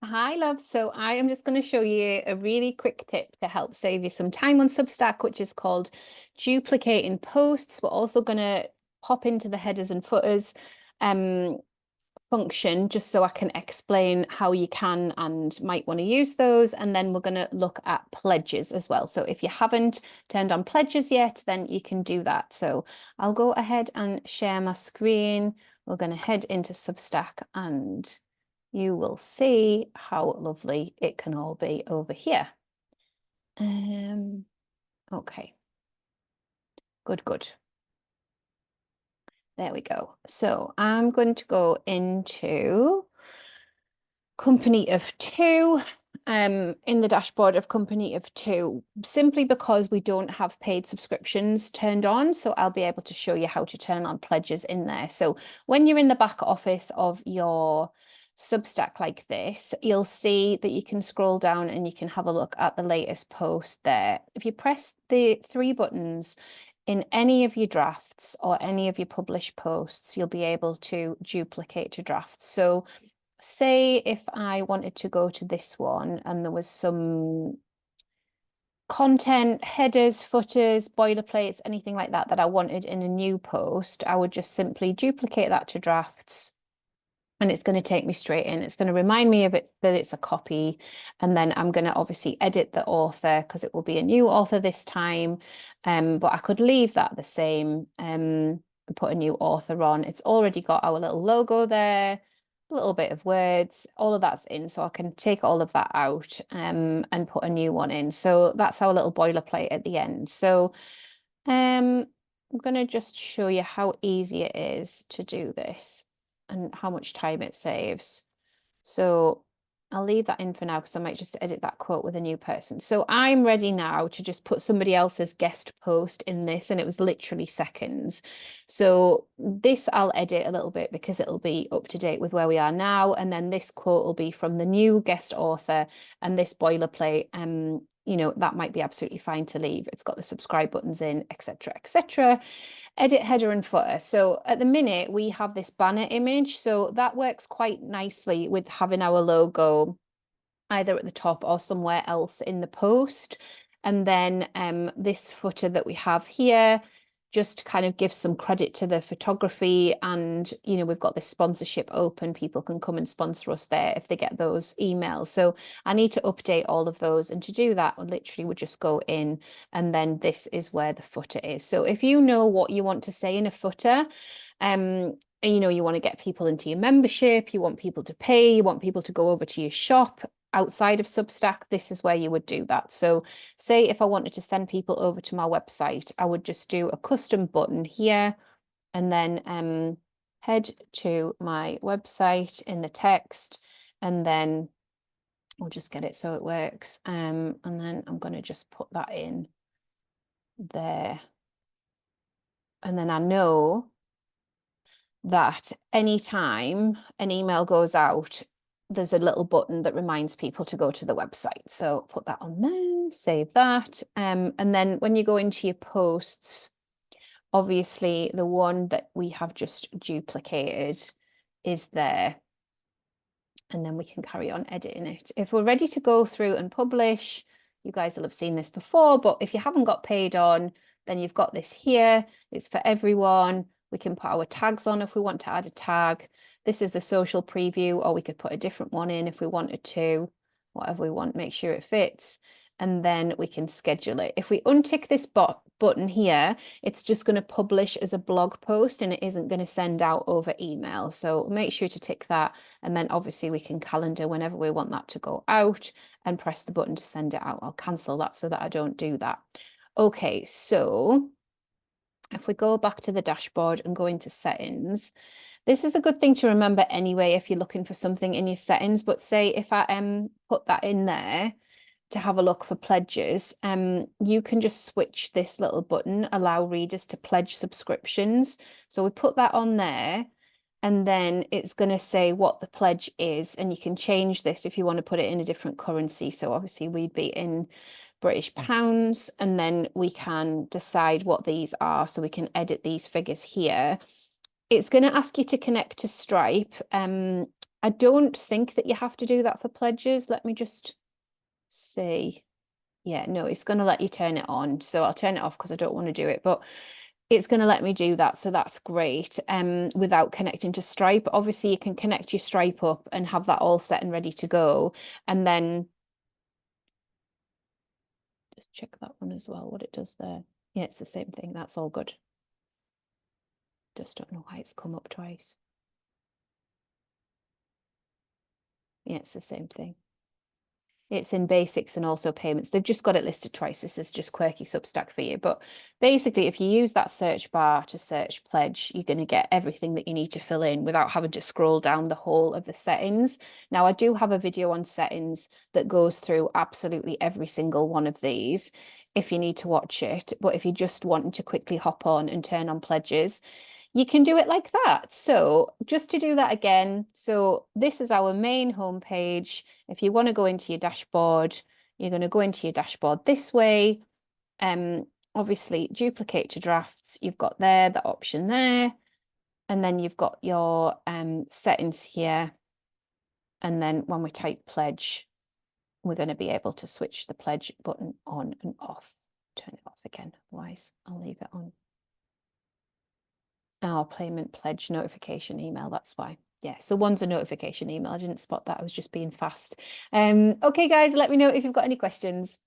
Hi, love. So I am just going to show you a really quick tip to help save you some time on Substack, which is called duplicating posts. We're also going to pop into the headers and footers um, function just so I can explain how you can and might want to use those. And then we're going to look at pledges as well. So if you haven't turned on pledges yet, then you can do that. So I'll go ahead and share my screen. We're going to head into Substack and you will see how lovely it can all be over here. Okay, good. There we go. So I'm going to go into company of two, in the dashboard of company of two, simply because we don't have paid subscriptions turned on. So I'll be able to show you how to turn on pledges in there. So when you're in the back office of your Substack like this, you'll see that you can scroll down and you can have a look at the latest post there. If you press the three buttons in any of your drafts or any of your published posts, you'll be able to duplicate to drafts. So say if I wanted to go to this one and there was some content, headers, footers, boilerplates, anything like that I wanted in a new post, I would just simply duplicate that to drafts. And it's going to take me straight in. It's going to remind me of it that it's a copy. And then I'm going to obviously edit the author because it will be a new author this time. But I could leave that the same and put a new author on. It's already got our little logo there, a little bit of words, all of that's in. So I can take all of that out and put a new one in. So that's our little boilerplate at the end. So I'm going to just show you how easy it is to do this and how much time it saves. So I'll leave that in for now because I might just edit that quote with a new person. So I'm ready now to just put somebody else's guest post in this, and it was literally seconds. So this I'll edit a little bit because it'll be up to date with where we are now. And then this quote will be from the new guest author, and this boilerplate, that might be absolutely fine to leave. It's got the subscribe buttons in, etc., etc. Edit header and footer. So at the minute we have this banner image, so that works quite nicely with having our logo either at the top or somewhere else in the post. And then this footer that we have here just kind of gives some credit to the photography, and we've got this sponsorship open. People can come and sponsor us there if they get those emails. So I need to update all of those, and to do that I literally would just go in, and then this is where the footer is. So if you know what you want to say in a footer, you want to get people into your membership, you want people to pay, you want people to go over to your shop outside of Substack, this is where you would do that. So say if I wanted to send people over to my website, I would just do a custom button here and then head to my website in the text, and then we'll just get it so it works. And then I'm going to just put that in there. And then I know that anytime an email goes out, there's a little button that reminds people to go to the website. So put that on there, save that. And then when you go into your posts, obviously the one that we have just duplicated is there. And then we can carry on editing it. If we're ready to go through and publish, you guys will have seen this before, but if you haven't got paid on, then you've got this here. It's for everyone. We can put our tags on if we want to add a tag. This is the social preview, or we could put a different one in if we wanted to, whatever we want, make sure it fits. And then we can schedule it. If we untick this button here, it's just going to publish as a blog post and it isn't going to send out over email. So make sure to tick that. And then obviously we can calendar whenever we want that to go out and press the button to send it out. I'll cancel that so that I don't do that. Okay, so if we go back to the dashboard and go into settings, this is a good thing to remember anyway if you're looking for something in your settings. But say if I put that in there to have a look for pledges, you can just switch this little button, allow readers to pledge subscriptions. So we put that on there, and then it's going to say what the pledge is, and you can change this if you want to put it in a different currency. So obviously we'd be in British pounds, and then we can decide what these are, so we can edit these figures here. It's going to ask you to connect to Stripe. I don't think that you have to do that for pledges. Let me just see. Yeah, no, it's going to let you turn it on. So I'll turn it off because I don't want to do it, but it's going to let me do that. So that's great. Without connecting to Stripe. Obviously, you can connect your Stripe up and have that all set and ready to go. And then just check that one as well, what it does there. Yeah, it's the same thing. That's all good. Just don't know why it's come up twice. Yeah, it's the same thing. It's in basics and also payments. They've just got it listed twice. This is just quirky Substack for you. But basically, if you use that search bar to search pledge, you're going to get everything that you need to fill in without having to scroll down the whole of the settings. Now, I do have a video on settings that goes through absolutely every single one of these if you need to watch it. But if you're just wanting to quickly hop on and turn on pledges, you can do it like that. So just to do that again, so this is our main homepage. If you want to go into your dashboard, you're going to go into your dashboard this way. Obviously, duplicate to drafts. You've got there, the option there. And then you've got your settings here. And then when we type pledge, we're going to be able to switch the pledge button on and off. Turn it off again, otherwise I'll leave it on. Our payment pledge notification email, that's why. Yeah, so one's a notification email. I didn't spot that. I was just being fast. Okay, guys, let me know if you've got any questions.